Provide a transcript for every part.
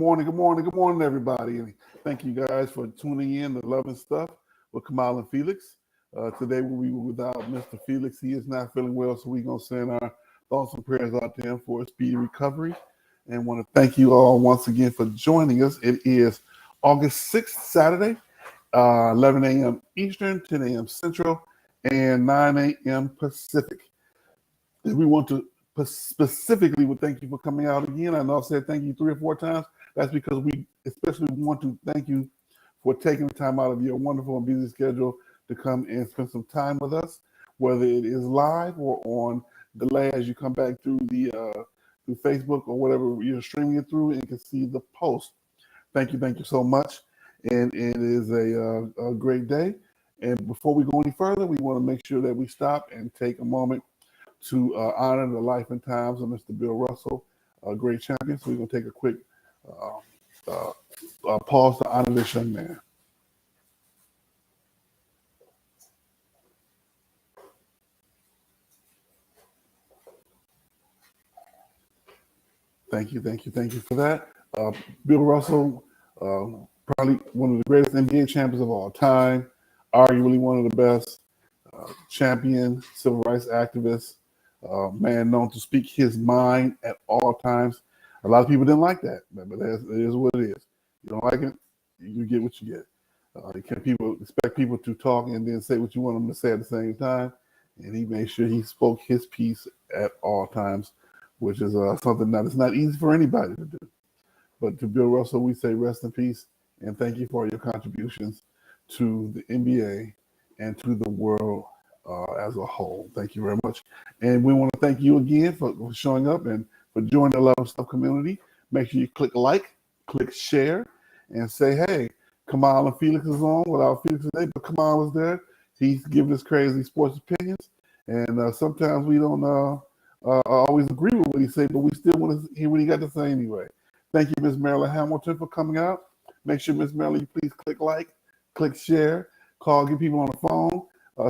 Good morning, everybody. And thank you guys for tuning in to Love and Stuff with Kamau and Felix. Today we'll be without Mr. Felix. He is not feeling well, so we're going to send our thoughts and prayers out to him for a speedy recovery. And want to thank you all once again for joining us. It is August 6th, Saturday, 11 a.m. Eastern, 10 a.m. Central, and 9 a.m. Pacific. And we want to specifically would thank you for coming out again. I know I've said thank you 3 or 4 times. That's because we especially want to thank you for taking the time out of your wonderful and busy schedule to come and spend some time with us, whether it is live or on delay as you come back through the through Facebook or whatever you're streaming it through and can see the post. Thank you so much. And it is a great day. And before we go any further, we want to make sure that we stop and take a moment to honor the life and times of Mr. Bill Russell, a great champion. So we're going to take a quick pause to honor this young man. Thank you for that. Bill Russell, probably one of the greatest NBA champions of all time, arguably one of the best, champion, civil rights activist, man known to speak his mind at all times. A lot of people didn't like that, but it is what it is. You don't like it, you get what you get. You can't expect people to talk and then say what you want them to say at the same time. And he made sure he spoke his piece at all times, which is something that is not easy for anybody to do. But to Bill Russell, we say rest in peace and thank you for your contributions to the NBA and to the world as a whole. Thank you very much. And we want to thank you again for showing up and for joining the Love and Stuff community. Make sure you click like, click share, and say, hey, Kamau and Felix is on without Felix today, but Kamau was there. He's giving us crazy sports opinions. And sometimes we don't always agree with what he said, but we still want to hear what he got to say anyway. Thank you, Ms. Marilyn Hamilton, for coming out. Make sure, Ms. Marilyn, you please click like, click share, call, get people on the phone.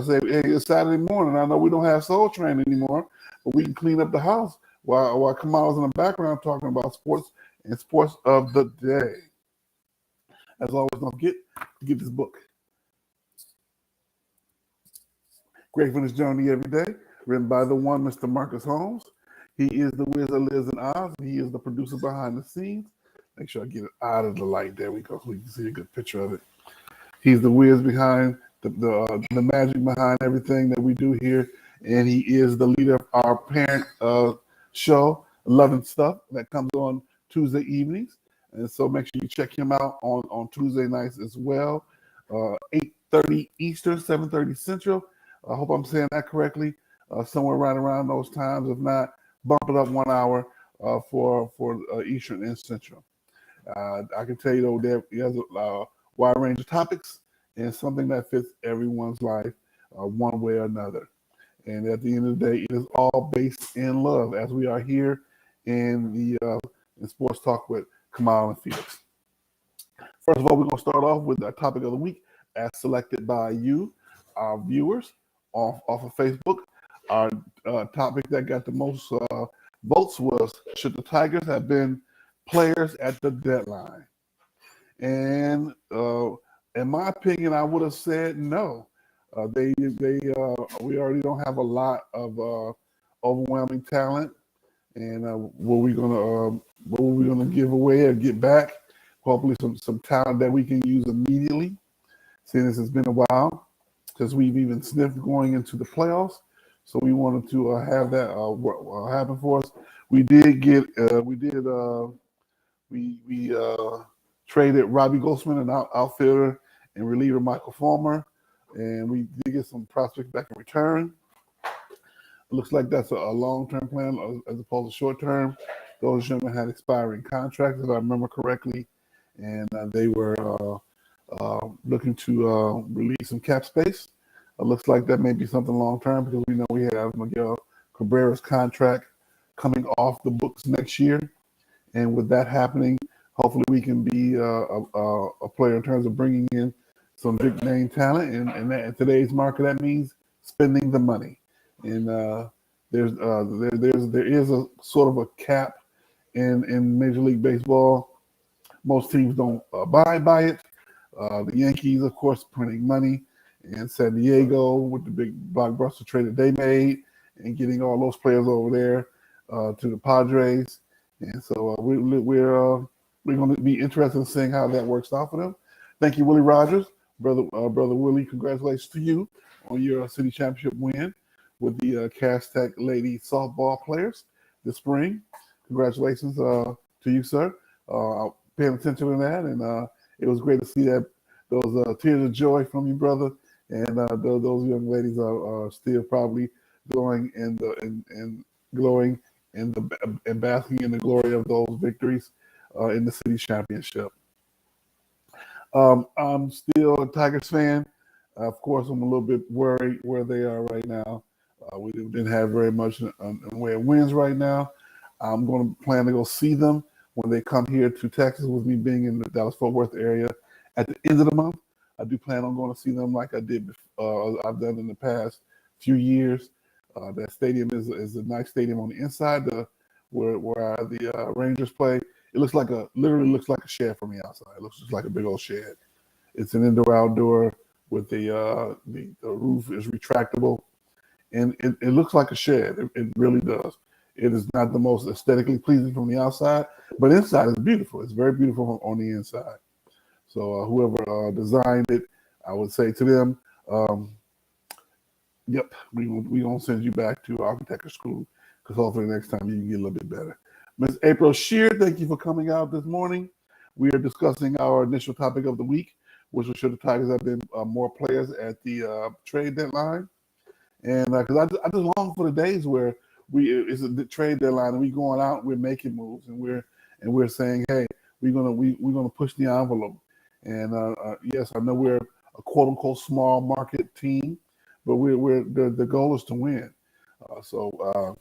Say, hey, it's Saturday morning. I know we don't have Soul Train anymore, but we can clean up the house while Kamal's in the background talking about sports and sports of the day. As always, don't forget to get this book. Gratefulness Journey Every Day, written by the one Mr. Marcus Holmes. He is the Wiz that lives in Oz, and he is the producer behind the scenes. Make sure I get it out of the light. There we go, so we can see a good picture of it. He's the Wiz behind the magic behind everything that we do here, and he is the leader of our parent show, Love and Stuff, that comes on Tuesday evenings. And so make sure you check him out on Tuesday nights as well, 8:30 Eastern, 7:30 Central. I hope I'm saying that correctly, somewhere right around those times. If not, bump it up 1 hour for Eastern and Central. I can tell you, though, that he has a wide range of topics and something that fits everyone's life one way or another. And at the end of the day, it is all based in love, as we are here in the in Sports Talk with Kamau and Felix. First of all, we're going to start off with our topic of the week as selected by you, our viewers, off of Facebook. Our topic that got the most votes was, should the Tigers have been players at the deadline? And in my opinion, I would have said no. We already don't have a lot of overwhelming talent, and what we're gonna give away or get back, hopefully some talent that we can use immediately. Since it's been a while, because we've even sniffed going into the playoffs, so we wanted to have that happen for us. We traded Robbie Goldsman, an outfielder, and reliever Michael Fulmer, and we did get some prospects back in return. It looks like that's a long-term plan as opposed to short-term. Those gentlemen had expiring contracts, if I remember correctly, and they were looking to release some cap space. It looks like that may be something long-term because we know we have Miguel Cabrera's contract coming off the books next year, and with that happening, hopefully we can be a player in terms of bringing in some big name talent, and that, in today's market, that means spending the money. And there is a sort of a cap in Major League Baseball most teams don't abide by it. The Yankees, of course, printing money, and San Diego with the big blockbuster trade that they made, and getting all those players over there to the Padres. And so we're going to be interested in seeing how that works out for them. Thank you, Willie Rogers, brother Willie. Congratulations to you on your city championship win with the Cass Tech lady softball players this spring. Congratulations to you, sir. Paying attention to that, and it was great to see that those tears of joy from you, brother. And those young ladies are still probably glowing and glowing and basking in the glory of those victories in the city championship. I'm still a Tigers fan. Of course, I'm a little bit worried where they are right now. We didn't have very much in the way of wins right now. I'm going to plan to go see them when they come here to Texas, with me being in the Dallas-Fort Worth area at the end of the month. I do plan on going to see them like I did I've done in the past few years. That stadium is a nice stadium on the inside, where the Rangers play. It literally looks like a shed from the outside. It looks just like a big old shed. It's an indoor-outdoor with the roof is retractable, and it looks like a shed. It really does. It is not the most aesthetically pleasing from the outside, but inside is beautiful. It's very beautiful on the inside. So whoever designed it, I would say to them, yep, we gonna send you back to architecture school, because hopefully next time you can get a little bit better. Ms. April Shear, thank you for coming out this morning. We are discussing our initial topic of the week, which will show the Tigers have been more players at the trade deadline. And because I just long for the days where it's a trade deadline and we going out, we're making moves, and we're saying, hey, we're gonna push the envelope. And yes, I know we're a quote unquote small market team, but the goal is to win. So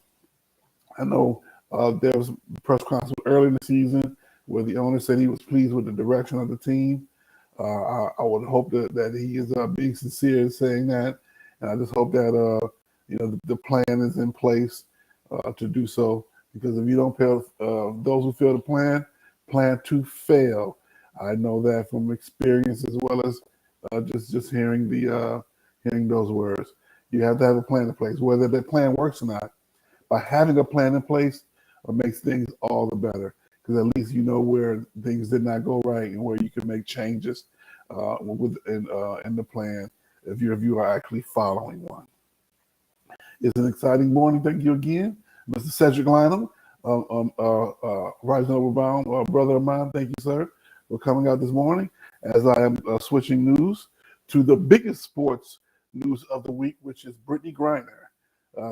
I know there was a press conference early in the season where the owner said he was pleased with the direction of the team. I would hope that he is being sincere in saying that, and I just hope that the plan is in place to do so. Because if you don't pay those who fail to plan to fail. I know that from experience, as well as just hearing hearing those words. You have to have a plan in place, whether that plan works or not. By having a plan in place, makes things all the better, because at least you know where things did not go right and where you can make changes in the plan if you are actually following one. It's an exciting morning. Thank you again, Mr. Cedric Lynham, Rising Overbound, brother of mine. Thank you, sir, for coming out this morning, as I am switching news to the biggest sports news of the week, which is Brittany Griner.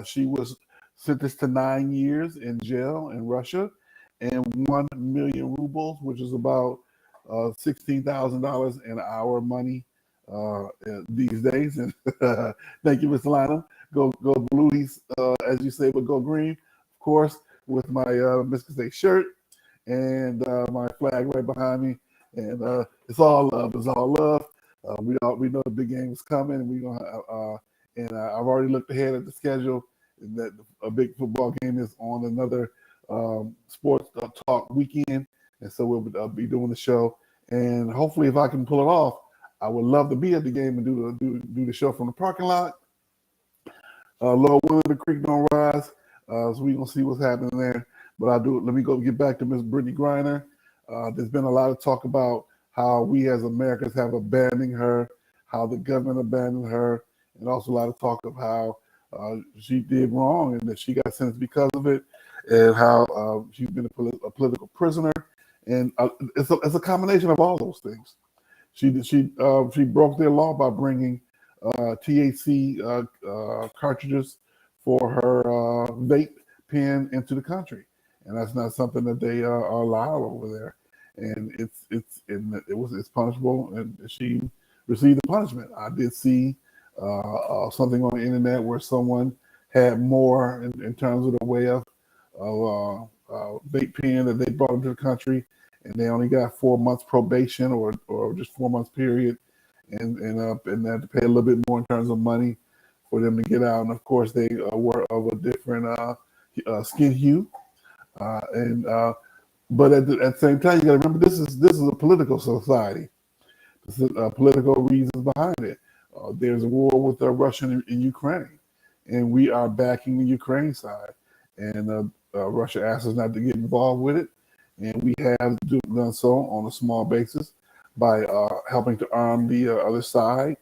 She was sentenced to 9 years in jail in Russia and 1 million rubles, which is about $16,000 in our money these days. And thank you, Mr. Lynham. Go Blues, as you say, but go green, of course, with my Michigan State shirt and my flag right behind me. And it's all love. It's all love. We know the big game is coming, and I've already looked ahead at the schedule. That a big football game is on another sports talk weekend, and so we'll be doing the show. And hopefully, if I can pull it off, I would love to be at the game and do the show from the parking lot. Lord willing, the creek don't rise, so we're gonna see what's happening there. But let me go get back to Miss Brittany Griner. There's been a lot of talk about how we as Americans have abandoned her, how the government abandoned her, and also a lot of talk of how she did wrong and that she got sentenced because of it, and how she's been a political prisoner. And it's a combination of all those things. She broke their law by bringing THC cartridges for her vape pen into the country, and that's not something that they are allowed over there. And it's punishable, and she received the punishment. I did see something on the internet where someone had more in terms of the way of vape pen that they brought into the country, and they only got 4 months probation or just 4 months period, and they had to pay a little bit more in terms of money for them to get out. And of course, they were of a different skin hue, and But at the same time, you got to remember this is a political society. This is political reasons behind it. There's a war with Russia and Ukraine, and we are backing the Ukraine side. And Russia asked us not to get involved with it, and we have done so on a small basis by helping to arm the other side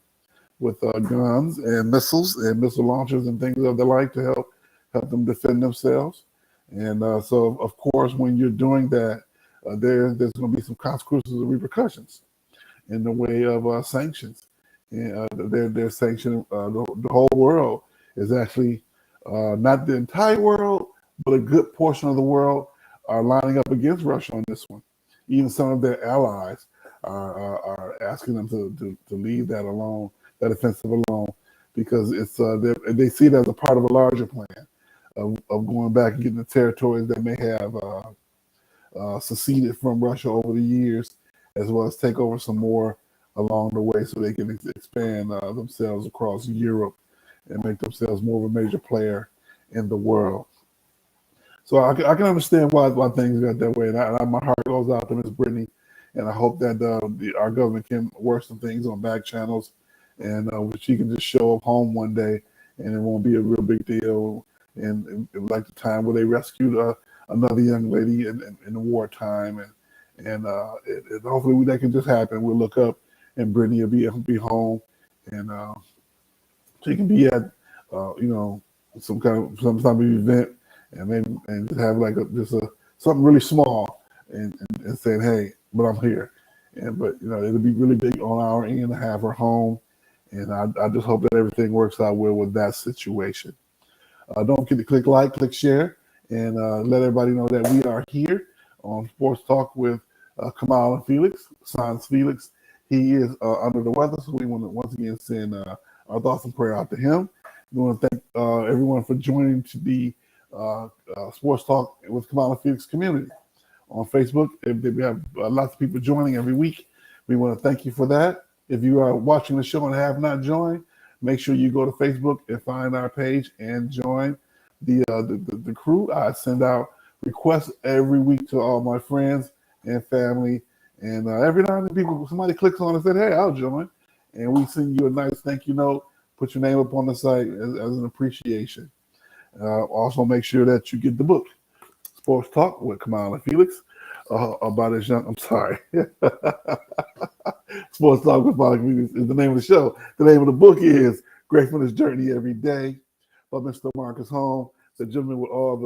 with guns and missiles and missile launchers and things of the like to help them defend themselves. And so, of course, when you're doing that, there's going to be some consequences and repercussions in the way of sanctions. And they're sanctioning the whole world is actually not the entire world, but a good portion of the world are lining up against Russia on this one. Even some of their allies are asking them to leave that alone, that offensive alone, because it's they see it as a part of a larger plan of going back and getting the territories that may have seceded from Russia over the years, as well as take over some more along the way so they can expand themselves across Europe and make themselves more of a major player in the world. So I can understand why things got that way, and my heart goes out to Miss Brittany, and I hope that our government can work some things on back channels, and she can just show up home one day, and it won't be a real big deal. And like the time where they rescued another young lady in the wartime, and hopefully that can just happen. We'll look up, and Brittany will be home, and she can be at some type of event, and maybe and just have like something really small, and saying, hey, but I'm here, but it'll be really big on our end to have her home, and I just hope that everything works out well with that situation. Don't forget to click like, click share, and let everybody know that we are here on Sports Talk with Kamau and Felix. Sans Felix, he is under the weather, so we want to once again send our thoughts and prayer out to him. We want to thank everyone for joining to the Sports Talk with Kamau and Felix community on Facebook. We have lots of people joining every week. We want to thank you for that. If you are watching the show and have not joined, make sure you go to Facebook and find our page and join the crew. I send out requests every week to all my friends and family, and every now and then somebody clicks on it and said, "Hey, I'll join," and we send you a nice thank you note, put your name up on the site as an appreciation. Also, make sure that you get the book, Sports Talk with Kamau and Felix, about his young. I'm sorry. Sports Talk with Kamau and Felix is the name of the show. The name of the book is Gratefulness Journey Every Day by Mr. Marcus Holmes, the gentleman with all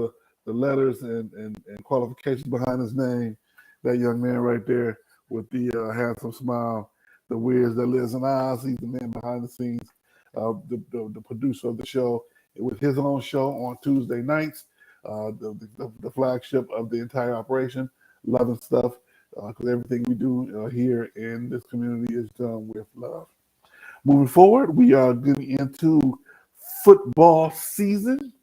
the letters and qualifications behind his name. That young man right there with the handsome smile, the Wiz that lives in Oz. He's the man behind the scenes, the producer of the show. With his own show on Tuesday nights, the flagship of the entire operation, Love and Stuff, because everything we do here in this community is done with love. Moving forward, we are getting into football season.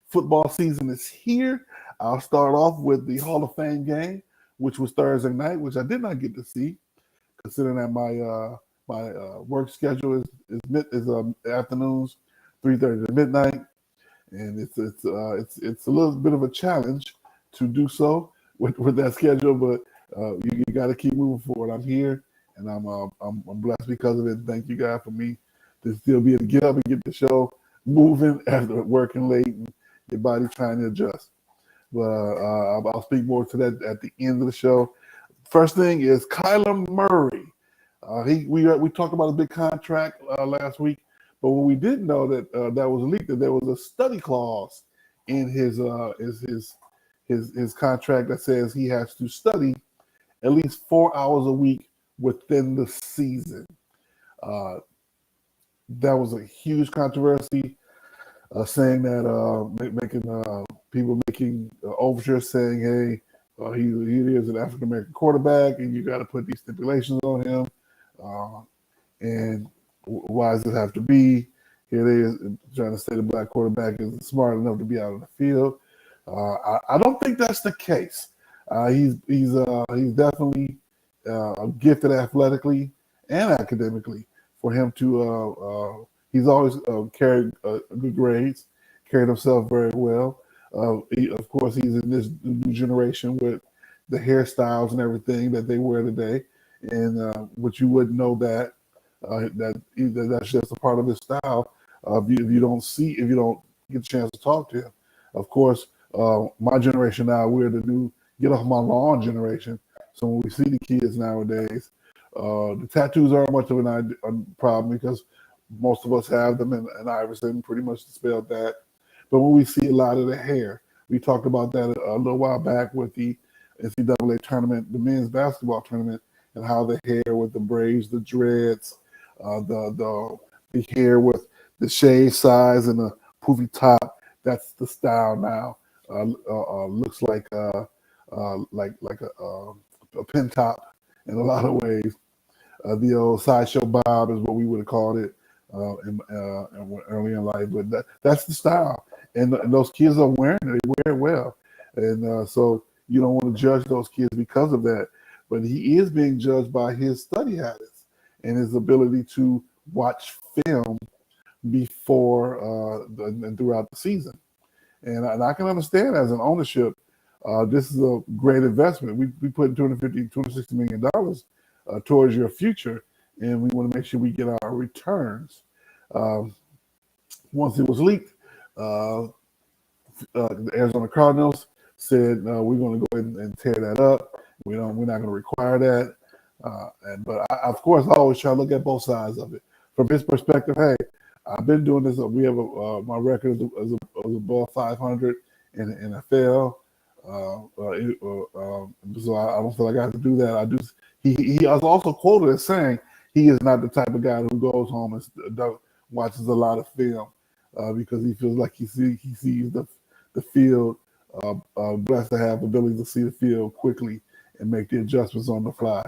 Football season is here. I'll start off with the Hall of Fame game, which was Thursday night, which I did not get to see, considering that my work schedule is afternoons, 3:30 to midnight, and it's a little bit of a challenge to do so with that schedule, but you got to keep moving forward. I'm here, and I'm blessed because of it. Thank you, God, for me to still be able to get up and get the show moving after working late and your body trying to adjust. But I'll speak more to that at the end of the show. First thing is Kyler Murray. We talked about a big contract last week, but what we didn't know that was leaked, that there was a study clause in his contract that says he has to study at least 4 hours a week within the season. That was a huge controversy, saying that people making overtures saying, hey, he is an African American quarterback, and you got to put these stipulations on him. And why does it have to be? Here it is trying to say the black quarterback is smart enough to be out on the field. I don't think that's the case. He's definitely gifted athletically and academically. For him to, he's always carried good grades, carried himself very well. Of course, he's in this new generation with the hairstyles and everything that they wear today, and but you wouldn't know that's just a part of his style if you don't get a chance to talk to him. Of course, my generation now, we're the new get off my lawn generation. So when we see the kids nowadays, the tattoos aren't much of a problem because most of us have them, and Iverson pretty much dispelled that. But when we see a lot of the hair, we talked about that a little while back with the NCAA tournament, the men's basketball tournament, and how the hair with the braids, the dreads, the hair with the shave size and the poofy top. That's the style now. Looks like a pin top in a lot of ways. The old sideshow bob is what we would have called it early in life, but that's the style, and those kids are wearing it. They wear it well, and so you don't want to judge those kids because of that. But he is being judged by his study habits and his ability to watch film before and throughout the season. And I can understand as an ownership, this is a great investment. We put $260 million towards your future, and we want to make sure we get our returns. Once it was leaked, the Arizona Cardinals said we're going to go ahead and tear that up. We're not going to require that. But of course, I always try to look at both sides of it. From his perspective, hey, I've been doing this. We have my record is above 500 in the NFL. So I don't feel like I have to do that. I do. He was also quoted as saying he is not the type of guy who goes home and watches a lot of film because he feels like he sees the field. Blessed to have the ability to see the field quickly and make the adjustments on the fly.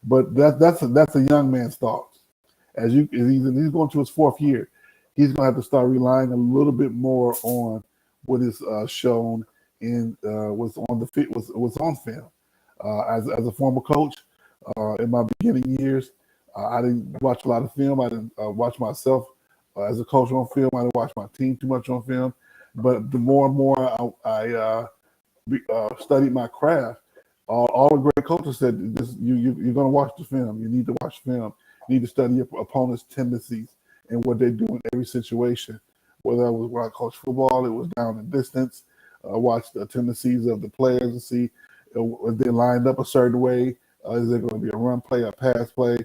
But that's a young man's thoughts. As he's going to his fourth year, he's going to have to start relying a little bit more on what is shown in what's on film. As a former coach, in my beginning years, I didn't watch a lot of film. I didn't watch myself as a coach on film. I didn't watch my team too much on film. But the more and more I studied my craft, all the great coaches said, you're going to watch the film. You need to watch film. You need to study your opponent's tendencies and what they do in every situation. Whether it was when I coached football, it was down and distance. Watch the tendencies of the players and see if they're lined up a certain way. Is there going to be a run play, a pass play?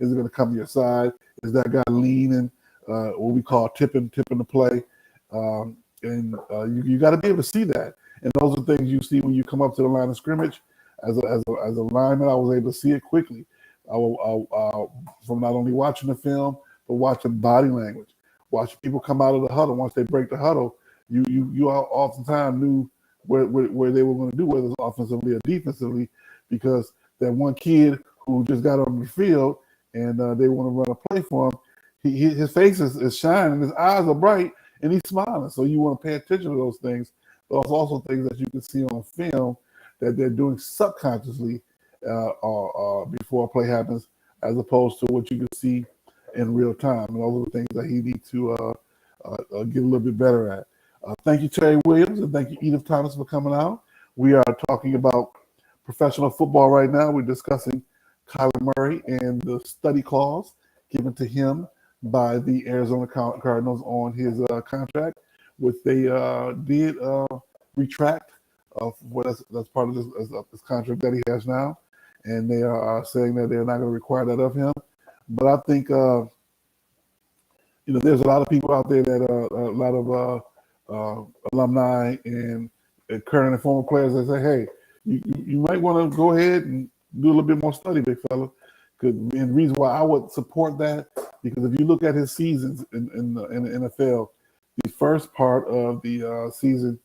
Is it going to come to your side? Is that guy leaning, what we call tipping the play? You got to be able to see that. And those are things you see when you come up to the line of scrimmage. As a lineman, I was able to see it quickly. From not only watching the film, but watching body language. Watching people come out of the huddle. Once they break the huddle, you oftentimes knew where they were going to do, whether it's offensively or defensively, because that one kid who just got on the field and they want to run a play for him, his face is shining, his eyes are bright, and he's smiling. So you want to pay attention to those things. But there's also things that you can see on film that they're doing subconsciously before a play happens, as opposed to what you can see in real time. And those are the things that he needs to get a little bit better at. Thank you, Terry Williams, and thank you, Edith Thomas, for coming out. We are talking about professional football right now. We're discussing Kyler Murray and the study clause given to him by the Arizona Cardinals on his contract, which they did retract that's part of this contract that he has now, and they are saying that they're not going to require that of him. But I think there's a lot of people out there that a lot of alumni and current and former players that say, hey, you might want to go ahead and do a little bit more study, big fella. And the reason why I would support that, because if you look at his seasons in the NFL, the first part of the season,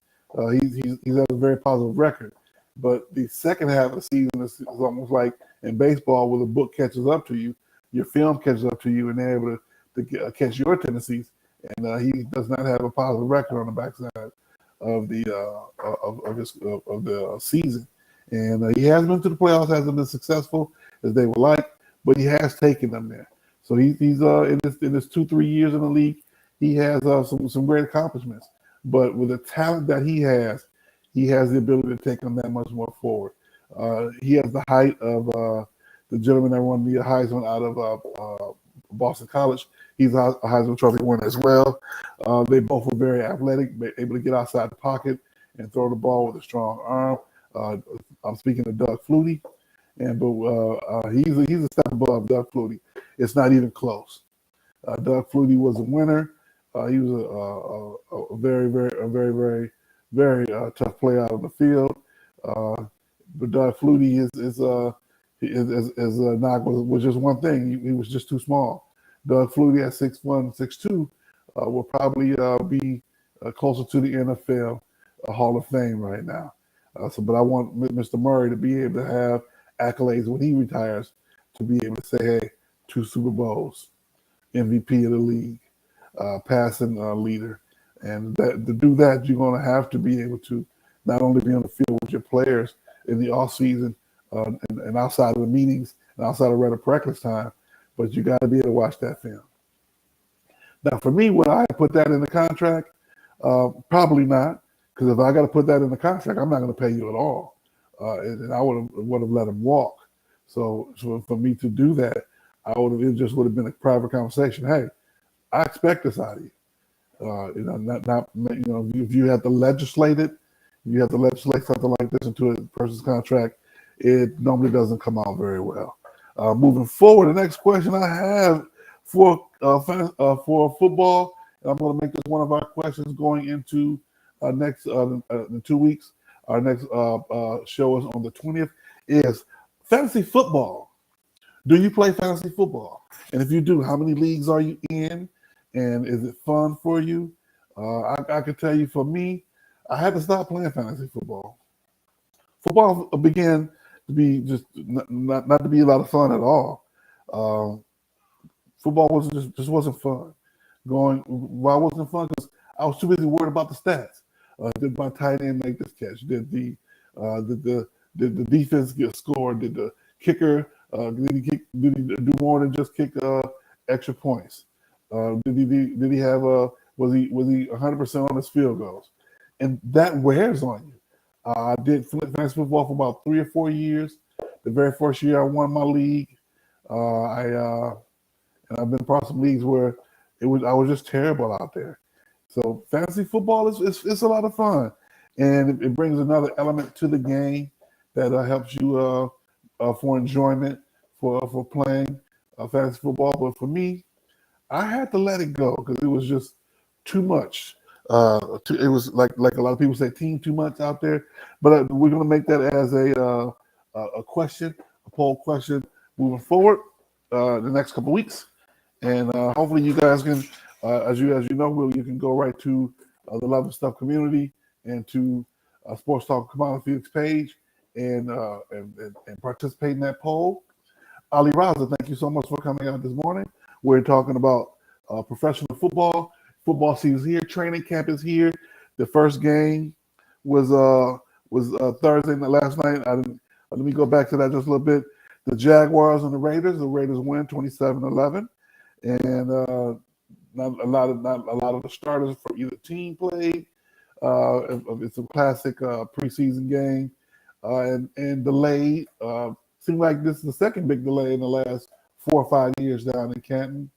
he's had a very positive record. But the second half of the season is almost like in baseball, where the book catches up to you, your film catches up to you, and they're able to catch your tendencies. And he does not have a positive record on the backside of the season. And he has been to the playoffs, hasn't been successful as they would like, but he has taken them there. So he's in his 2-3 years in the league, he has some great accomplishments. But with the talent that he has the ability to take them that much more forward. He has the height of the gentleman that won the Heisman out of Boston College. He's a Heisman Trophy winner as well. They both were very athletic, able to get outside the pocket and throw the ball with a strong arm. I'm speaking of Doug Flutie, but he's a step above Doug Flutie. It's not even close. Doug Flutie was a winner. He was a very tough player out on the field. But Doug Flutie is knock was just one thing. He was just too small. Doug Flutie at 6'1", 6'2", will probably be closer to the NFL Hall of Fame right now. But I want Mr. Murray to be able to have accolades when he retires, to be able to say, hey, 2 Super Bowls, MVP of the league, passing leader. And to do that, you're going to have to be able to not only be on the field with your players in the off season and outside of the meetings and outside of regular practice time, but you got to be able to watch that film. Now, for me, would I put that in the contract? Probably not, because if I got to put that in the contract, I'm not going to pay you at all, and I would have let him walk. So for me to do that, it just would have been a private conversation. Hey, I expect this out of you. If you have to legislate it, you have to legislate something like this into a person's contract, it normally doesn't come out very well. Moving forward, the next question I have for football, and I'm going to make this one of our questions going into next in 2 weeks. Our next show is on the 20th. Is fantasy football. Do you play fantasy football? And if you do, how many leagues are you in? And is it fun for you? I can tell you, for me, I had to stop playing fantasy football. Football began to be just not to be a lot of fun at all. Football just wasn't fun. Why wasn't fun? Because I was too busy worried about the stats. Did my tight end make this catch? Did the defense get scored? Did the kicker did he do more than just kick extra points? Did he have was he 100% on his field goals? And that wears on you. I did fantasy football for about 3 or 4 years. The very first year I won my league, and I've been part of some leagues where I was just terrible out there. So fantasy football is a lot of fun, and it brings another element to the game that helps you for enjoyment for playing fantasy football. But for me, I had to let it go because it was just too much. It was like a lot of people say, team too much out there. But we're going to make that as a question, a poll question moving forward the next couple of weeks, and hopefully you guys can, as you know, you can go right to the Love and Stuff community and to Sports Talk Kamau and Felix page and participate in that poll. Ali Raza, thank you so much for coming out this morning. We're talking about professional football. Football season is here. Training camp is here. The first game was Thursday night, last night. Let me go back to that just a little bit. The Jaguars and the Raiders. The Raiders win 27-11, and not a lot of the starters for either team played. It's a classic preseason game, and delayed. Seems like this is the second big delay in the last 4 or 5 years down in Canton,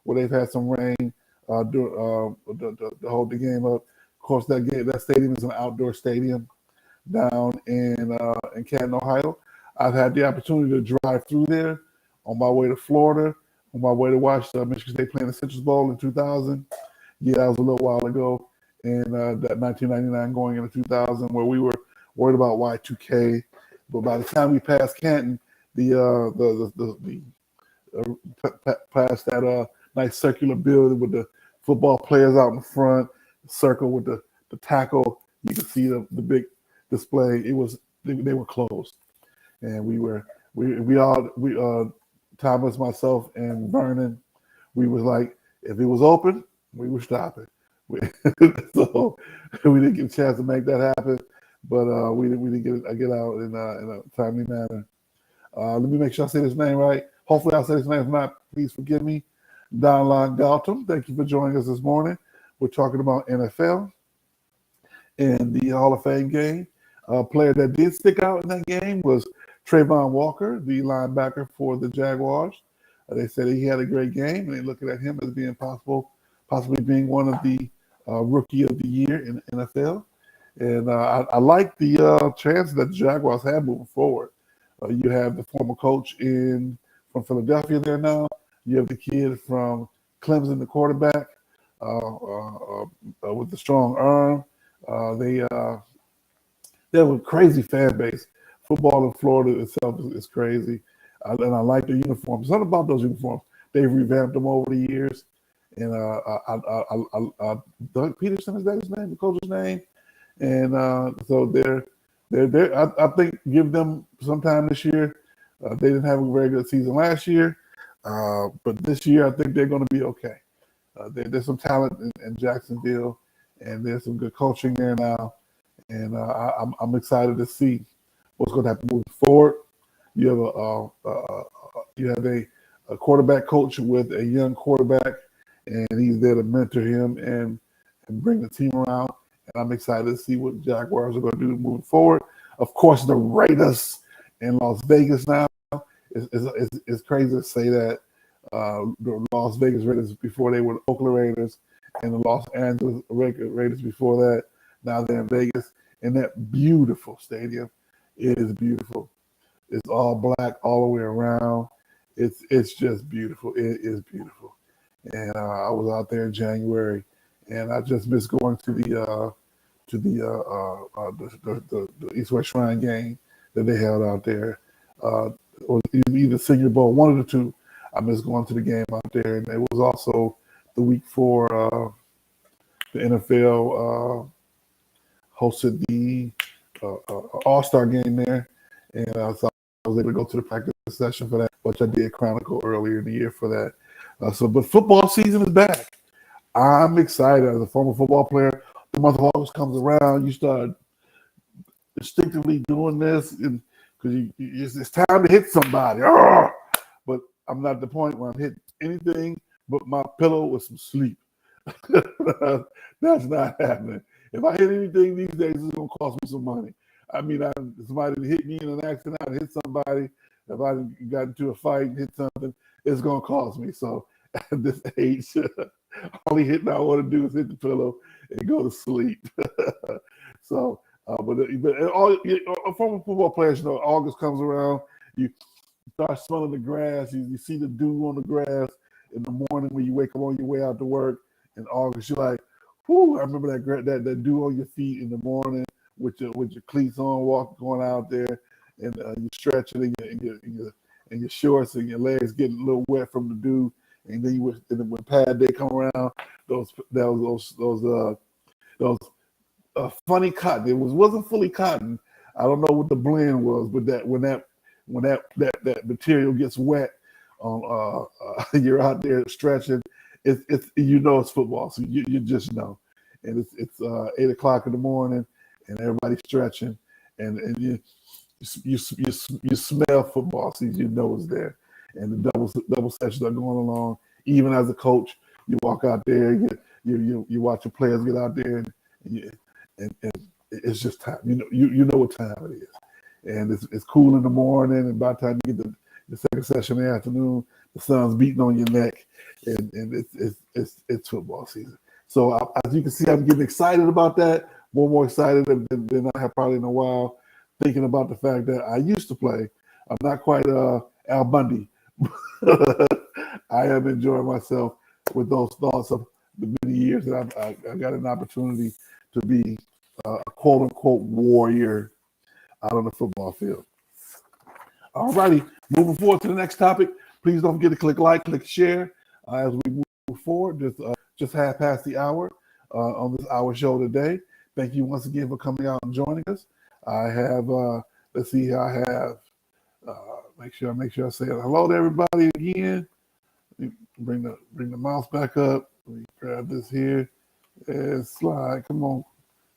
where they've had some rain to hold the game up. Of course, that stadium is an outdoor stadium down in Canton, Ohio. I've had the opportunity to drive through there on my way to Florida, on my way to watch Michigan State play in the Citrus Bowl in 2000. Yeah, that was a little while ago, and that 1999 going into 2000, where we were worried about Y2K. But by the time we passed Canton, past that nice circular building with the football players out in front, the circle with the tackle, you could see the big display. They were closed, and we all Thomas, myself, and Vernon, we was like, if it was open, we would stop it. So we didn't get a chance to make that happen, but we didn't get out in a timely manner. Let me make sure I say this name right. Hopefully I say this name. If not, please forgive me. Donlan Galton, thank you for joining us this morning. We're talking about NFL and the Hall of Fame game. player that did stick out in that game was Trayvon Walker, the linebacker for the Jaguars. They said he had a great game, and they're looking at him as being possibly being one of the rookie of the year in the NFL. And I like the chances that the Jaguars have moving forward. You have the former coach from Philadelphia there now. You have the kid from Clemson, the quarterback, with the strong arm. They have a crazy fan base. Football in Florida itself is crazy. And I like the uniforms. Something about those uniforms. They've revamped them over the years. And Doug Peterson, is that his name, the coach's name? And so they're. I think give them some time this year. They didn't have a very good season last year, but this year I think they're going to be okay. There's some talent in Jacksonville, and there's some good coaching there now. And I'm excited to see what's going to happen moving forward. You have a quarterback coach with a young quarterback, and he's there to mentor him and bring the team around. And I'm excited to see what the Jaguars are going to do moving forward. Of course, the Raiders in Las Vegas now. It's crazy to say that the Las Vegas Raiders before they were the Oakland Raiders, and the Los Angeles Raiders before that. Now they're in Vegas, and that beautiful stadium. It is beautiful. It's all black all the way around. It's just beautiful. It is beautiful. And I was out there in January, and I just missed going to the East West Shrine game that they held out there. Or either Senior Bowl, one of the two. I missed going to the game out there, and it was also the week for the NFL hosted the All-Star game there, and so I was able to go to the practice session for that, which I did chronicle earlier in the year for that. But football season is back. I'm excited as a former football player. The month of August comes around, you start instinctively doing this because it's time to hit somebody. Arrgh! But I'm not at the point where I'm hitting anything but my pillow with some sleep. That's not happening. If I hit anything these days, it's going to cost me some money. I mean, somebody hit me in an accident, I hit somebody. If I got into a fight and hit something, it's going to cost me. So at this age, only hitting I want to do is hit the pillow and go to sleep. So, but all former football players, August comes around, you start smelling the grass, you see the dew on the grass in the morning when you wake up on your way out to work. In August, you're like, whoo, I remember that dew on your feet in the morning with your cleats on, going out there, and you're stretching and your shorts and your legs getting a little wet from the dew. And then when pad day come around, those funny cotton. It wasn't fully cotton. I don't know what the blend was, but that when that material gets wet, you're out there stretching. It's it's football, so you just know. And it's 8:00 in the morning, and everybody's stretching, and you smell football, so you know it's there. And the double sessions are going along. Even as a coach, you walk out there, you watch your players get out there, and it's just time. You know what time it is, and it's cool in the morning. And by the time you get the second session in the afternoon, the sun's beating on your neck, and it's football season. So as you can see, I'm getting excited about that. More excited than I have probably in a while. Thinking about the fact that I used to play. I'm not quite Al Bundy. I am enjoying myself with those thoughts of the many years that I got an opportunity to be a quote-unquote warrior out on the football field. All righty, moving forward to the next topic. Please don't forget to click like, click share as we move forward. Just half past the hour on this hour show today. Thank you once again for coming out and joining us. I have, let's see here, I have, make sure I say hello to everybody again. Bring the mouse back up. Let me grab this here and slide. Come on,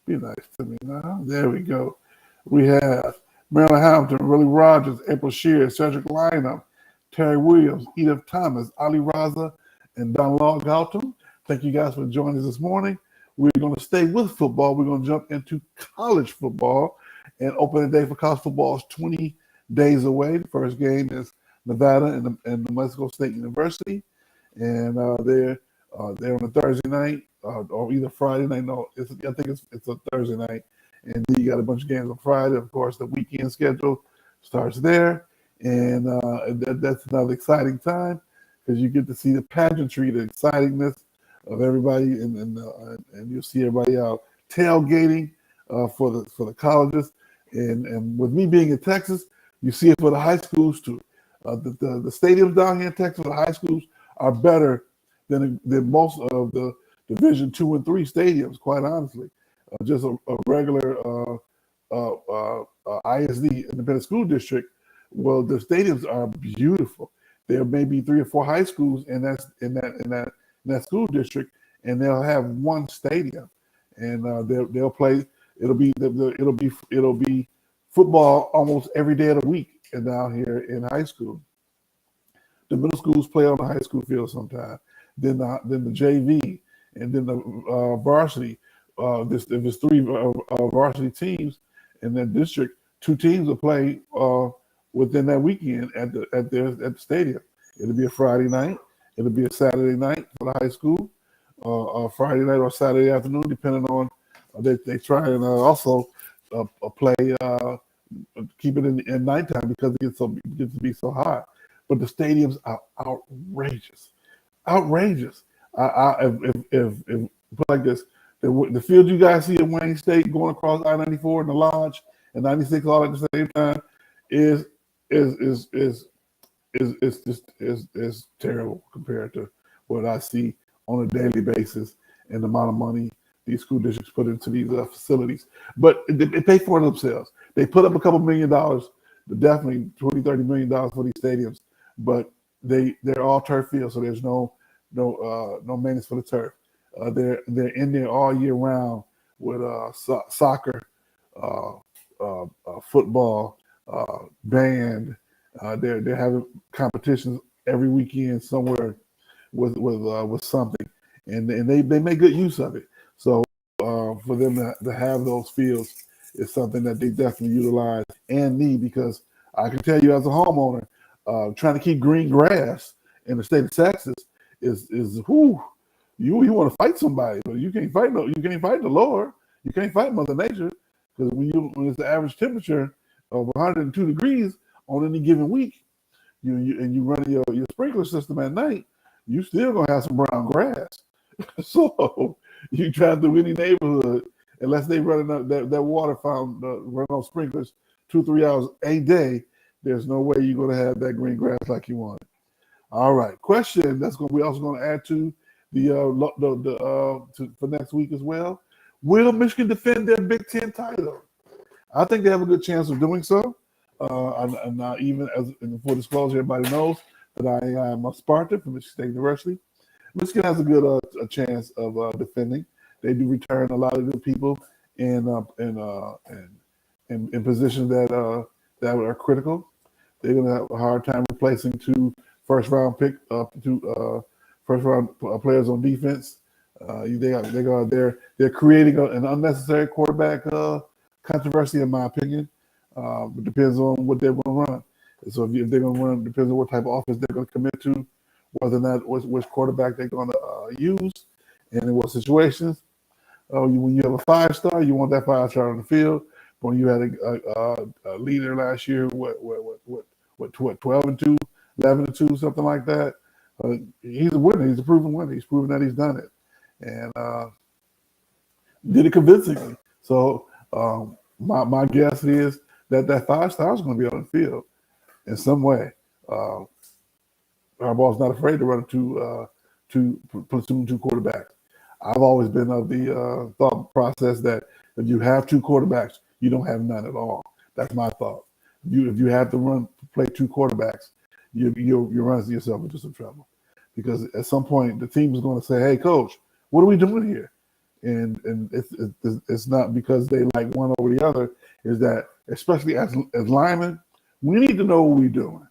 be nice to me now. There we go. We have Marilyn Hamilton, Willie Rogers, April Shear, Cedric Lynham, Terry Williams, Edith Thomas, Ali Raza, and Don Law Gautam. Thank you guys for joining us this morning. We're going to stay with football. We're going to jump into college football. And opening day for college football is 20 days away. The first game is Nevada and New Mexico State University, and they're on a Thursday night or either Friday night. No, I think it's a Thursday night, and then you got a bunch of games on Friday. Of course, the weekend schedule starts there, and that's another exciting time because you get to see the pageantry, the excitingness of everybody, and you'll see everybody out tailgating for the colleges, and with me being in Texas, you see it for the high schools too. The stadiums down here in Texas for the high schools are better than most of the Division 2 and 3 stadiums. Quite honestly, just a regular ISD independent school district. Well, the stadiums are beautiful. There may be 3 or 4 high schools in that school district, and they'll have one stadium, and they'll play. It'll be football almost every day of the week, and down here in high school, the middle schools play on the high school field sometime. Then the JV, and then the varsity. If there's 3 varsity teams in that district, 2 teams will play within that weekend at the stadium. It'll be a Friday night. It'll be a Saturday night for the high school, Friday night or Saturday afternoon, depending on they try and also play keep it in nighttime because it gets to be so hot. But the stadiums are outrageous. If put like this, the field you guys see at Wayne State going across I-94 and the Lodge and 96 all at the same time is terrible compared to what I see on a daily basis and the amount of money these school districts put into these facilities. But they pay for it themselves. They put up a couple $1 million, definitely $20-30 million for these stadiums, but they're all turf fields, so there's no maintenance for the turf. They're in there all year round with soccer, football, band. They're having competitions every weekend somewhere with something, and they make good use of it. So for them to have those fields is something that they definitely utilize and need, because I can tell you as a homeowner, trying to keep green grass in the state of Texas is whoo. You want to fight somebody, but you can't fight the Lord. You can't fight Mother Nature, because when it's the average temperature of 102 degrees on any given week, you run your sprinkler system at night, you still gonna have some brown grass. So you drive through any neighborhood, unless they running up that water fountain run on sprinklers 2-3 hours a day, there's no way you're gonna have that green grass like you want it. All right, question we also gonna add to for next week as well. Will Michigan defend their Big Ten title? I think they have a good chance of doing so. And now, even as for disclosure, everybody knows that I am a Spartan from Michigan State University. Michigan has a good a chance of defending. They do return a lot of good people in positions that are critical. They're going to have a hard time replacing 2 first-round players on defense. They're creating an unnecessary quarterback controversy, in my opinion. It depends on what they're going to run. So if they're going to run, depends on what type of offense they're going to commit to, whether or not which quarterback they're going to use, and in what situations. When you have a 5-star, you want that 5-star on the field. But when you had a leader last year, what 12-2, 11-2, something like that. He's a winner. He's a proven winner. He's proven that he's done it, and did it convincingly. So my guess is that 5-star is going to be on the field in some way. Harbaugh's not afraid to run two platoon 2 quarterbacks. I've always been of the thought process that if you have 2 quarterbacks, you don't have none at all. That's my thought. If you have to play 2 quarterbacks, you're running yourself into some trouble, because at some point the team is going to say, "Hey, coach, what are we doing here?" And it's not because they like one over the other. Is that, especially as linemen, we need to know what we're doing.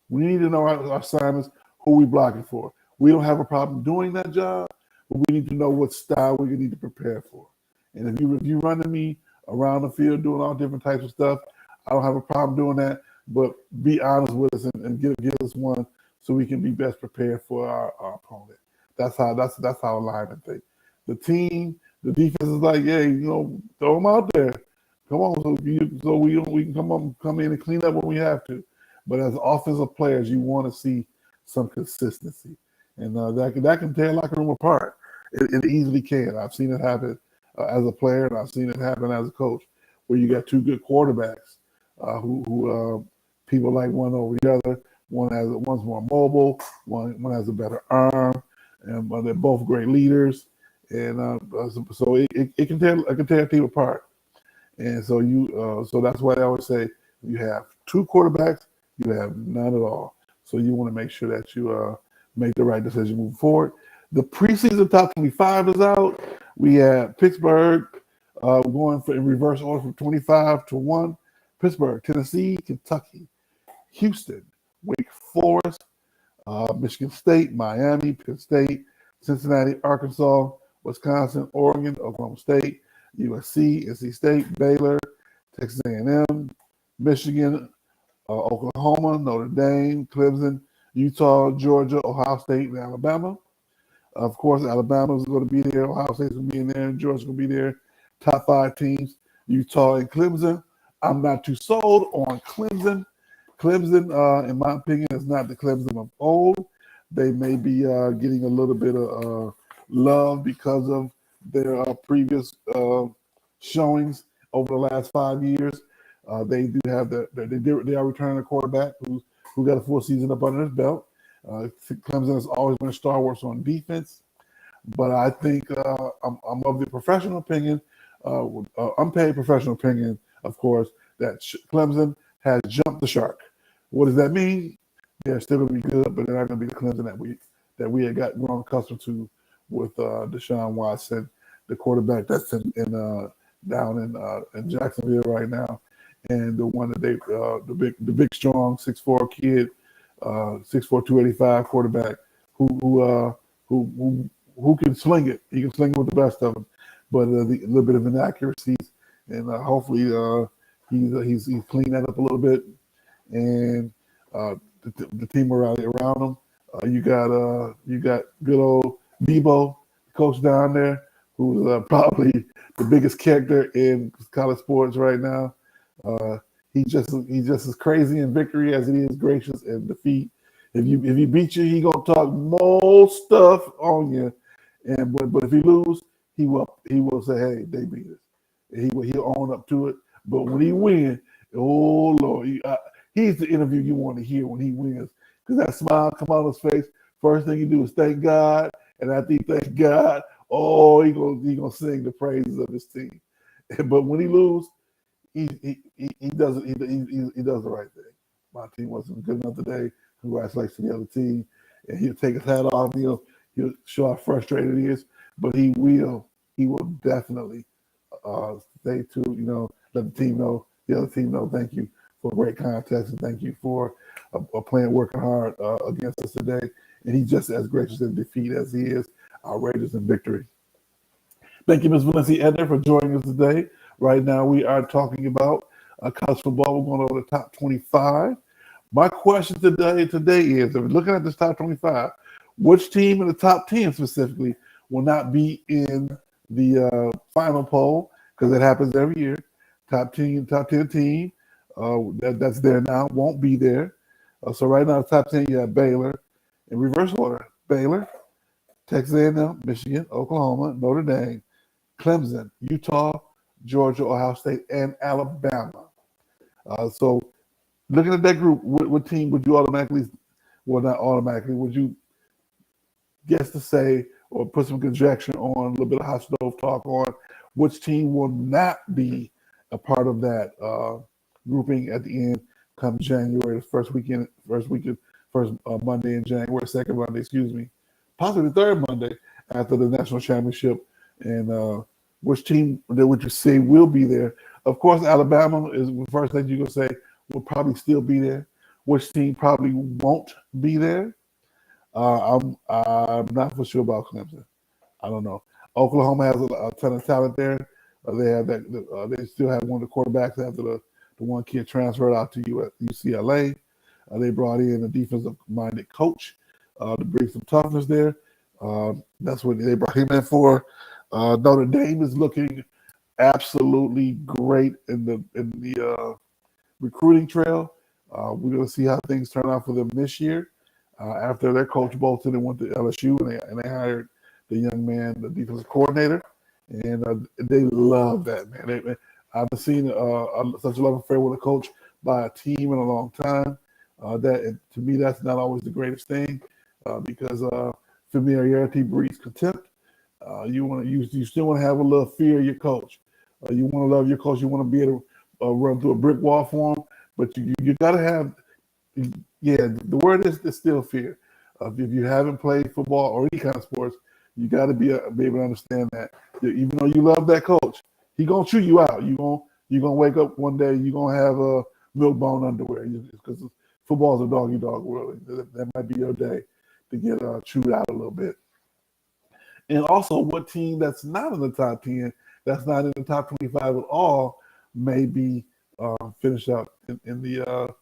We need to know our assignments, who we blocking for. We don't have a problem doing that job, but we need to know what style we need to prepare for. And if you running me around the field doing all different types of stuff. I don't have a problem doing that, but be honest with us and give us one so we can be best prepared for our opponent. That's how alignment think. The team, the defense is like, yeah, throw them out there. Come on, so we can come in and clean up when we have to. But as offensive players, you want to see some consistency, and that can tear a locker room apart. It easily can. I've seen it happen as a player, and I've seen it happen as a coach, where you got two good quarterbacks who people like one over the other. One's more mobile, one has a better arm, and they're both great leaders, and so it can tear a team apart. And so that's why I always say, if you have two quarterbacks, you have none at all. So you want to make sure that you make the right decision moving forward. The preseason top 25 is out. We have Pittsburgh going in reverse order from 25 to 1. Pittsburgh, Tennessee, Kentucky, Houston, Wake Forest, Michigan State, Miami, Penn State, Cincinnati, Arkansas, Wisconsin, Oregon, Oklahoma State, USC, NC State, Baylor, Texas A&M, Michigan, Oklahoma, Notre Dame, Clemson, Utah, Georgia, Ohio State, and Alabama. Of course, Alabama is going to be there. Ohio State's going to be in there. Georgia's going to be there. Top 5 teams, Utah and Clemson. I'm not too sold on Clemson. Clemson, in my opinion, is not the Clemson of old. They may be getting a little bit of love because of their previous showings over the last 5 years. They do have they are returning a quarterback who got a full season up under his belt. Clemson has always been a stalwart on defense, but I think I'm of the professional opinion, unpaid professional opinion, of course, that Clemson has jumped the shark. What does that mean? They're still going to be good, but they're not going to be the Clemson that we had grown accustomed to with Deshaun Watson, the quarterback that's down in Jacksonville right now, and the one that the big strong 6'4" kid, 6'4", 285 quarterback who can sling it. He can sling it with the best of them, but a little bit of inaccuracies, and hopefully he's cleaned that up a little bit, and the team will rally around him. You got good old Debo, coach down there, who's probably the biggest character in college sports right now. He's just as crazy in victory as he is gracious in defeat. If he beat you, he gonna talk more stuff on you, but if he lose, he will say, hey, they beat us. He'll own up to it. But when he wins, oh Lord, he's the interview you want to hear when he wins, because that smile come on his face. First thing you do is thank God, and after he thank God, oh, he gonna sing the praises of his team. But when he lose, he does the right thing. My team wasn't good enough today. Congratulations to the other team, and he'll take his hat off. He'll show how frustrated he is, but he will definitely stay to let the other team know. Thank you for a great contest, and thank you for playing, working hard against us today. And he's just as gracious in defeat as he is outrageous in victory. Thank you, Ms. Valencia Edner, for joining us today. Right now, we are talking about college football. We're going over the top 25. My question today is, if we're looking at this top 25, which team in the top 10 specifically will not be in the final poll? Because it happens every year. Top 10 team that's there now won't be there. So right now, the top 10, you have Baylor in reverse order. Baylor, Texas A&M, Michigan, Oklahoma, Notre Dame, Clemson, Utah, Georgia, Ohio State, and Alabama. So looking at that group, what team would you would you guess to say, or put some conjecture on, a little bit of hot stove talk on, which team will not be a part of that grouping at the end come January, first Monday in January, second Monday, possibly the third Monday after the national championship, and which team that would you say will be there? Of course, Alabama is the first thing you're going to say will probably still be there. Which team probably won't be there? I'm not for sure about Clemson. I don't know. Oklahoma has a ton of talent there, They have that. They still have one of the quarterbacks after the one kid transferred out to UCLA. They brought in a defensive-minded coach to bring some toughness there. That's what they brought him in for. Notre Dame is looking absolutely great in the recruiting trail. We're going to see how things turn out for them this year. After their coach bolted and went to LSU, and they hired the young man, the defensive coordinator, and they love that man. I've seen such a love affair with a coach by a team in a long time. That to me, that's not always the greatest thing because familiarity breeds contempt. You still want to have a little fear of your coach. You want to love your coach. You want to be able to run through a brick wall for him. But you got to have, the word is still fear. If you haven't played football or any kind of sports, you got to be able to understand that even though you love that coach, he gonna chew you out. You gonna wake up one day, you gonna have a milk bone underwear because football is a doggy dog world. That might be your day to get chewed out a little bit. And also, what team that's not in the top 10, that's not in the top 25 at all, may be finished out in the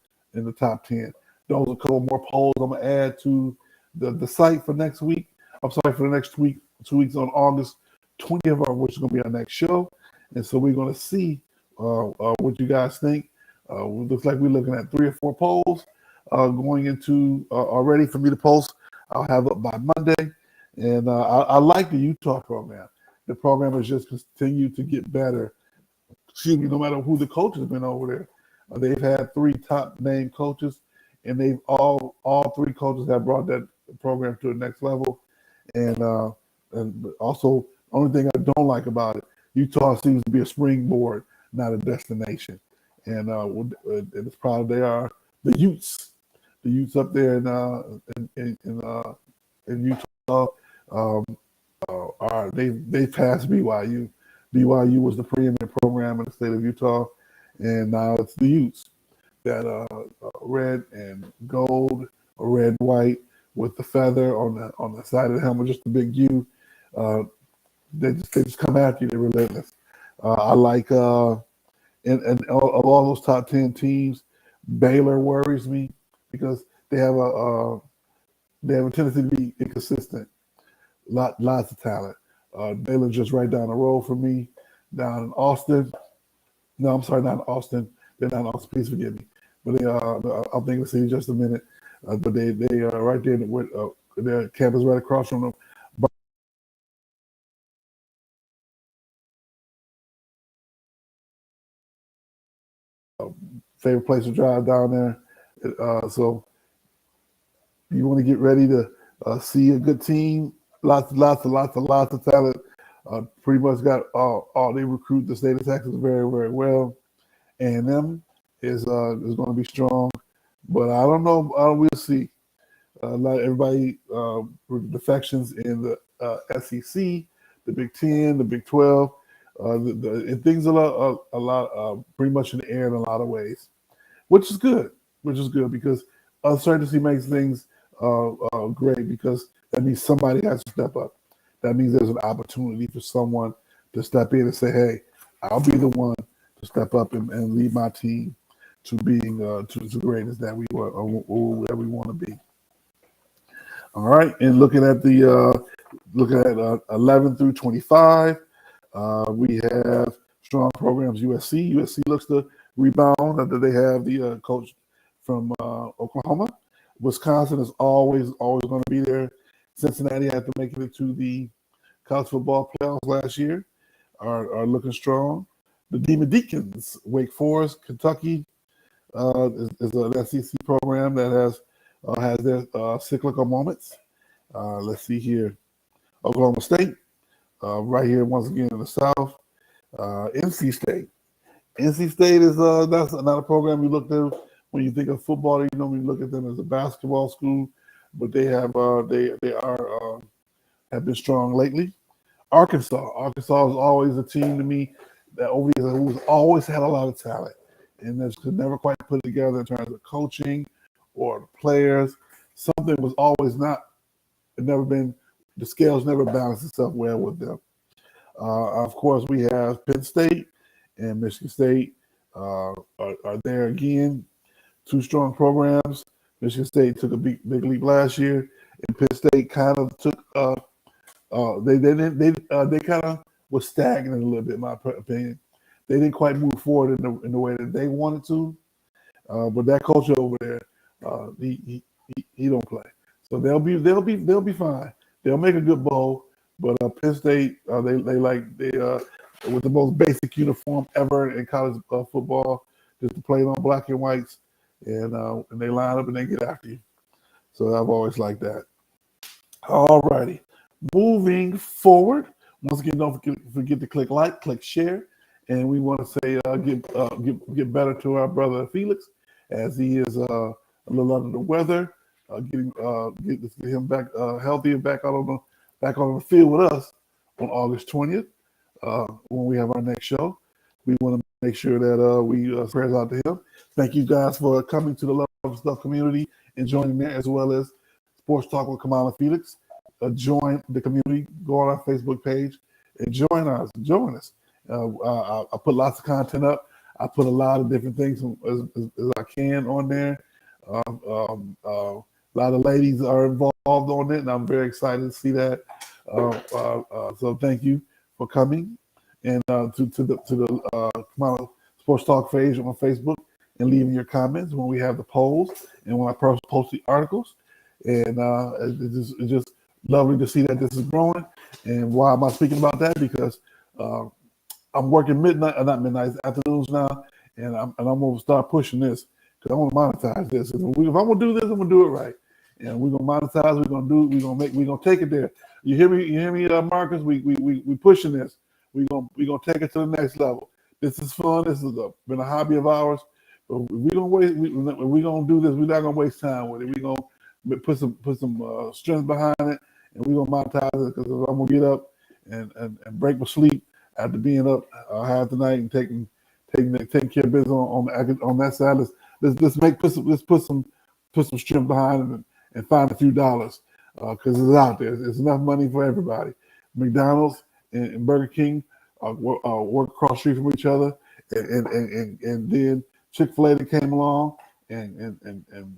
top 10. Those are a couple more polls I'm gonna add to the site for next week. I'm sorry, for the next 2 weeks on August 20th, which is gonna be our next show. And so we're gonna see what you guys think. Looks like we're looking at 3 or 4 polls going into already for me to post. I'll have it by Monday. And I like the Utah program. The program has just continued to get better. Excuse me, no matter who the coach has been over there. They've had 3 top name coaches, and they've all 3 coaches have brought that program to the next level. And also, only thing I don't like about it, Utah seems to be a springboard, not a destination. And it's probably they are the Utes up there in Utah. They passed BYU. BYU was the preeminent program in the state of Utah, and now it's the Utes that red and gold or red and white with the feather on the side of the helmet, just the big U. They just come after you. They're relentless. I like and of all those top 10 teams, Baylor worries me because they have a tendency to be inconsistent. Lots of talent. Baylor just right down the road from me, down in Austin. No, I'm sorry, not in Austin. They're not in Austin. Please forgive me. But I'll think of the city in just a minute. But they are right there. Their campus right across from them. Favorite place to drive down there. So you want to get ready to see a good team. Lots of talent. Pretty much got all they recruit the state of Texas very, very well. A&M is going to be strong, but I don't know. We'll see. Not everybody defections in the SEC, the Big 10, the Big 12. And things are a lot pretty much in the air in a lot of ways, which is good because uncertainty makes things great because that means somebody has to step up. That means there's an opportunity for someone to step in and say, hey, I'll be the one to step up and lead my team to being to the greatness that we want or where we want to be. All right, and looking at 11 through 25, we have strong programs. USC looks to rebound after they have the coach from Oklahoma. Wisconsin is always going to be there. Cincinnati, after making it to the college football playoffs last year, are looking strong. The Demon Deacons, Wake Forest, Kentucky is an SEC program that has their cyclical moments. Let's see here. Oklahoma State, right here once again in the South. NC State. NC State is that's another program you look at when you think of football. You normally look at them as a basketball school, but they have have been strong lately. Arkansas is always a team to me that over the years who's always had a lot of talent and that's could never quite put it together in terms of coaching or the players. Something was always not. It never been. The scales never balanced itself well with them. Of course, we have Penn State and Michigan State are there again. Two strong programs. Michigan State took a big leap last year, and Penn State kind of took they kind of was stagnant a little bit, in my opinion. They didn't quite move forward in the way that they wanted to. But that coach over there, he don't play. So they'll be fine. They'll make a good bowl. But Penn State, they with the most basic uniform ever in college football, just to play on black and whites, and they line up and they get after you. So I've always liked that. All righty, moving forward. Once again, don't forget to click like, click share, and we want to say get better to our brother Felix, as he is a little under the weather. Let's get him back healthy and back on the field with us on August 20th when we have our next show. We want to make sure that we prayers out to him. Thank you guys for coming to the Love of Stuff community and joining there, as well as Sports Talk with Kamau and Felix. Join the community. Go on our Facebook page and join us. I put lots of content up. I put a lot of different things as I can on there. A lot of ladies are involved on it, and I'm very excited to see that. So thank you for coming and to the Kamau Sports Talk page on Facebook and leaving your comments when we have the polls and when I post the articles. And it's just lovely to see that this is growing. And why am I speaking about that? Because I'm working afternoons now, and I'm going to start pushing this because I want to monetize this. If I'm going to do this, I'm going to do it right. And we're going to monetize. We're going to take it there. You hear me, Marcus? We pushing this. We're going to take it to the next level. This is fun. This has been a hobby of ours. But we're going to do this. We're not going to waste time with it. We're going to put some strength behind it, and we're going to monetize it because I'm going to get up and break my sleep after being up half the night and taking care of business on that side. Let's put some strength behind it and find a few dollars because it's out there. It's enough money for everybody. McDonald's and Burger King work across the street from each other, and then Chick-fil-A that came along and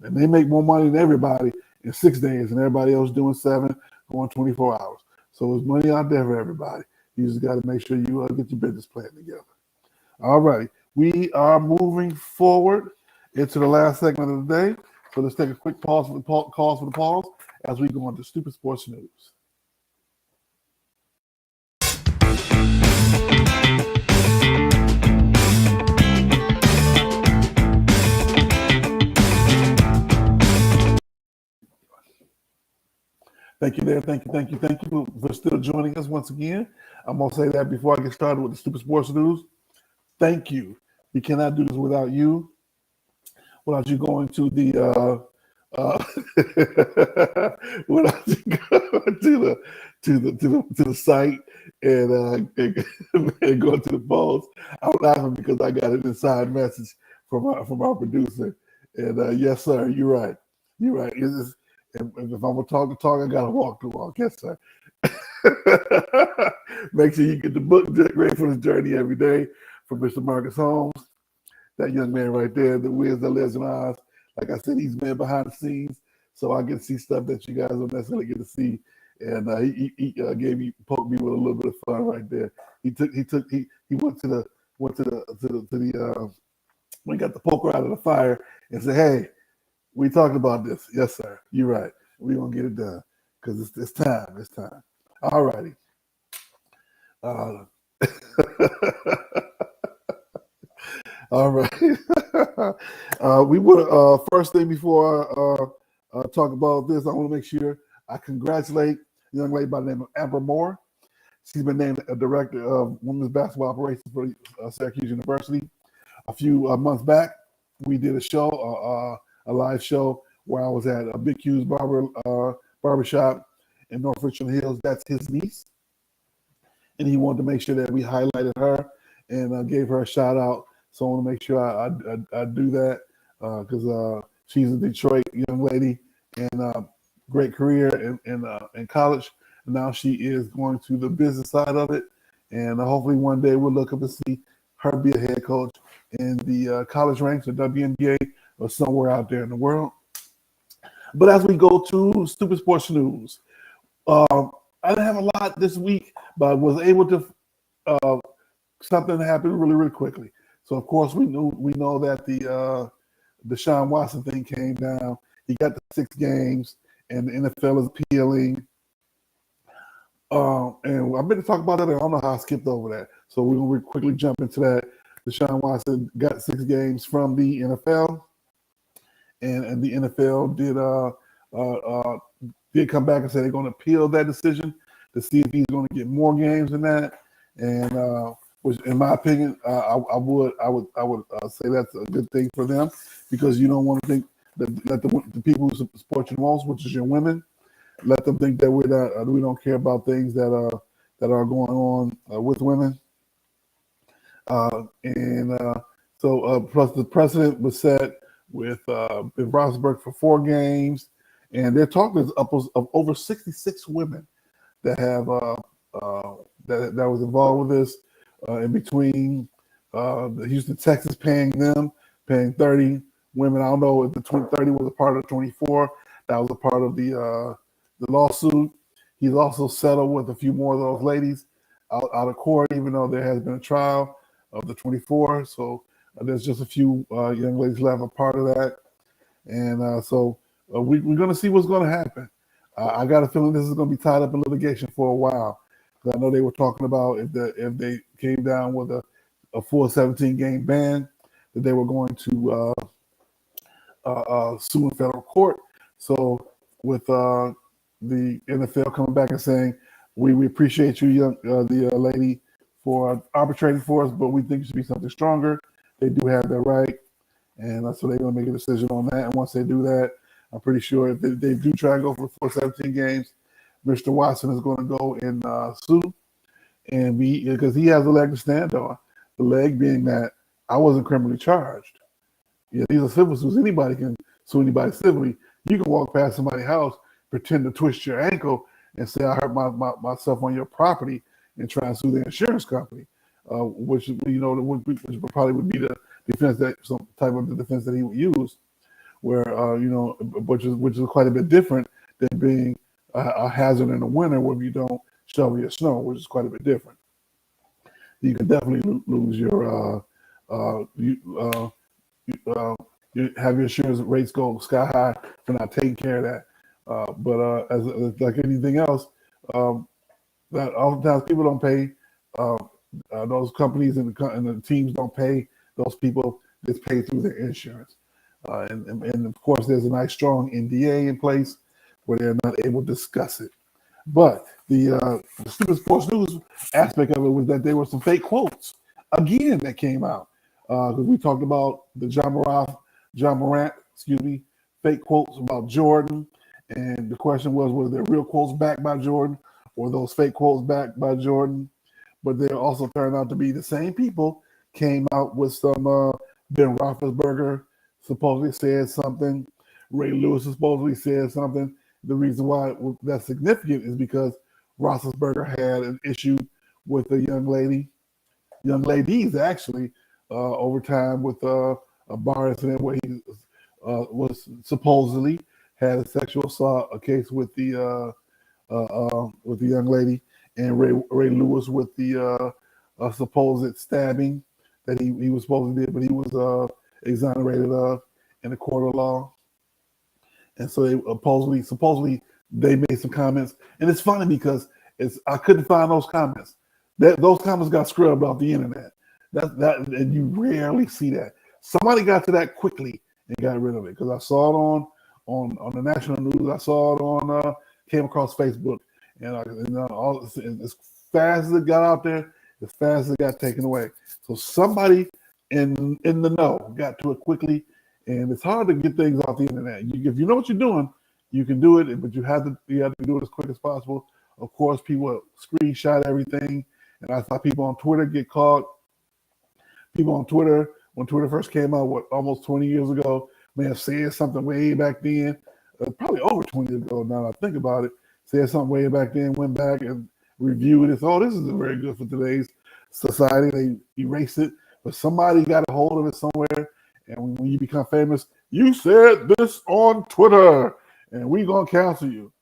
they make more money than everybody in 6 days, and everybody else doing 7, going 24 hours. So there's money out there for everybody. You just got to make sure you get your business plan together. All right, we are moving forward into the last segment of the day. So let's take a quick pause for the pause as we go on to Stupid Sports News. Thank you there. Thank you for still joining us once again. I'm going to say that before I get started with the Stupid Sports News. Thank you. We cannot do this without you. Without you going to the without you going to the site and going to the polls. I'm laughing because I got an inside message from our producer. And yes, sir, you're right. You're right. And if I'm gonna talk the talk, I gotta walk the walk. Yes, sir. Make sure you get the book ready for this journey every day from Mr. Marcus Holmes. That young man right there, the Wiz that lives in Oz. Like I said, he's been behind the scenes, so I get to see stuff that you guys don't necessarily get to see. And he poked me with a little bit of fun right there. He went to the we got the poker out of the fire and said, "Hey, we talked about this." Yes, sir. You're right. We're going to get it done because it's time. It's time. All righty. All right. We want first thing before I talk about this, I want to make sure I congratulate a young lady by the name of Amber Moore. She's been named a director of women's basketball operations for Syracuse University. A few months back, we did a show, a live show where I was at a Big Q's barbershop in North Richland Hills. That's his niece. And he wanted to make sure that we highlighted her and gave her a shout out. So I want to make sure I do that because she's a Detroit young lady and great career in college. And now she is going to the business side of it. and hopefully one day we'll look up and see her be a head coach in the college ranks of WNBA or somewhere out there in the world. But as we go to Stupid Sports News, I didn't have a lot this week, but I was able to something happened really, really quickly. So of course we know that the Deshaun Watson thing came down. He got the 6 games, and the NFL is appealing. And I've been to talk about that. I don't know how I skipped over that. So we're going to quickly jump into that. Deshaun Watson got 6 games from the NFL, and the NFL did come back and say they're going to appeal that decision to see if he's going to get more games than that. And which, in my opinion, I would say that's a good thing for them, because you don't want to think that the people who support you most, which is your women, let them think that we don't care about things that are going on with women. So plus the precedent was set with Ben Roethlisberger for 4 games, and they're talking upwards of over 66 women that have that was involved with this. In between the Houston Texans paying 30 women. I don't know if the 30 was a part of the 24. That was a part of the lawsuit. He's also settled with a few more of those ladies out of court, even though there has been a trial of the 24. So there's just a few young ladies left a part of that. And so we're going to see what's going to happen. I got a feeling this is going to be tied up in litigation for a while. I know they were talking about if they came down with a full 17-game ban, that they were going to sue in federal court. So with the NFL coming back and saying, we appreciate you, the lady, for arbitrating for us, but we think it should be something stronger. They do have that right, and so they're going to make a decision on that. And once they do that, I'm pretty sure if they do try and go for 17 games, Mr. Watson is going to go and sue, and because he has a leg to stand on. The leg being that I wasn't criminally charged. Yeah, these are civil suits. Anybody can sue anybody civilly. You can walk past somebody's house, pretend to twist your ankle, and say I hurt myself on your property, and try and sue the insurance company, which probably would be the defense, that some type of the defense that he would use, where which is quite a bit different than being a hazard in the winter where you don't shovel your snow, which is quite a bit different. You can definitely lose your you have your insurance rates go sky high for not taking care of that. But as like anything else, that oftentimes people don't pay. Those companies and the teams don't pay those people. It's paid through their insurance. And of course, there's a nice strong NDA in place where they're not able to discuss it. But the Stupid Sports News aspect of it was that there were some fake quotes again that came out, because we talked about the John Morant, fake quotes about Jordan, and the question was there real quotes backed by Jordan, or those fake quotes backed by Jordan? But they also turned out to be the same people came out with some Ben Roethlisberger supposedly said something, Ray Lewis supposedly said something. The reason why that's significant is because Roethlisberger had an issue with a young ladies actually, over time with a bar incident where he was supposedly had a sexual assault case with the young lady, and Ray Lewis with the supposed stabbing that he was supposed to do, but he was exonerated of in the court of law. And so they supposedly they made some comments, and it's funny because I couldn't find those comments. Those comments got scrubbed off the internet. And you rarely see that. Somebody got to that quickly and got rid of it, because I saw it on the national news. I saw it on came across Facebook, and as fast as it got out there, as fast as it got taken away. So somebody in the know got to it quickly. And it's hard to get things off the internet. If you know what you're doing, you can do it, but you have to do it as quick as possible. Of course, people screenshot everything, and I saw people on Twitter get caught. People on Twitter, when Twitter first came out, almost 20 years ago, may have said something way back then, probably over 20 years ago now that I think about it, said something way back then, went back and review this. Oh, this isn't very good for today's society. They erase it, but somebody got a hold of it somewhere. And when you become famous, you said this on Twitter, and we gonna cancel you.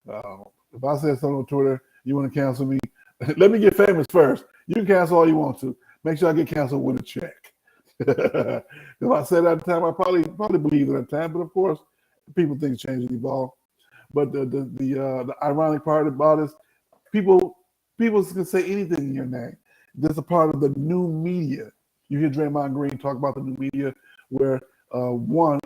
If I said something on Twitter, you want to cancel me? Let me get famous first. You can cancel all you want to. Make sure I get canceled with a check. If I said that at the time, I probably believed it at the time. But of course, people think change and evolve. But the ironic part about it is people can say anything in your name. That's a part of the new media. You hear Draymond Green talk about the new media, where one,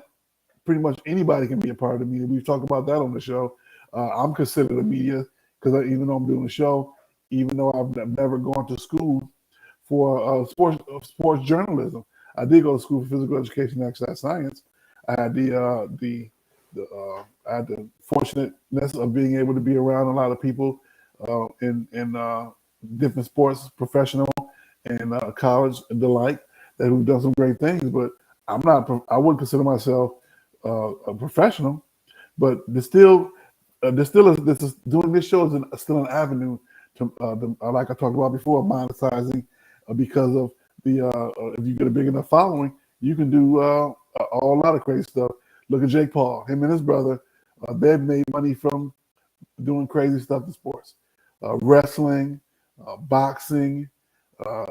pretty much anybody can be a part of the media. We've talked about that on the show. I'm considered a media because even though I'm doing the show, even though I've never gone to school for sports journalism, I did go to school for physical education and exercise science. I had the fortunateness of being able to be around a lot of people in different sports, professional and college and the like, who've done some great things. But I wouldn't consider myself a professional. But doing this show is still an avenue to, like I talked about before, monetizing because of if you get a big enough following, you can do a lot of crazy stuff. Look at Jake Paul, him and his brother, they've made money from doing crazy stuff in sports, wrestling, boxing,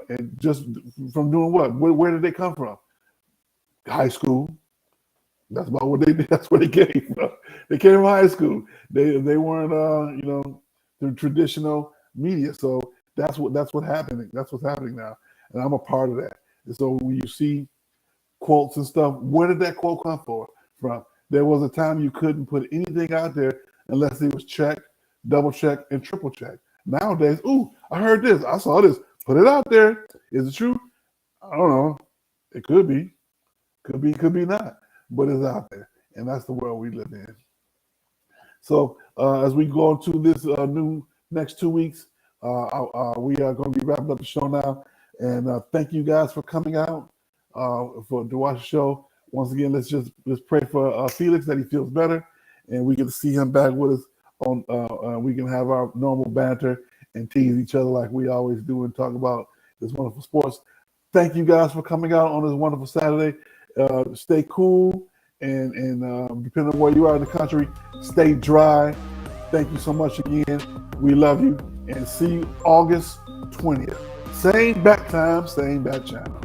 and just from doing what? Where did they come from? High school. That's about what they did. That's where they came from. They came from high school. They weren't the traditional media. So that's what's happening. That's what's happening now, and I'm a part of that. And so when you see quotes and stuff, where did that quote come from? There was a time you couldn't put anything out there unless it was checked, double checked, and triple checked. Nowadays, I heard this, I saw this, put it out there. Is it true? I don't know. It could be, could be not, but it's out there, and that's the world we live in. So as we go into this new next 2 weeks, we are going to be wrapping up the show now, and thank you guys for coming out to watch the show. Once again, let's pray for Felix that he feels better, and we get to see him back with us on. We can have our normal banter and tease each other like we always do and talk about this wonderful sports. Thank you guys for coming out on this wonderful Saturday. Stay cool, and depending on where you are in the country, stay dry. Thank you so much again. We love you, and see you August 20th. Same back time, same back channel.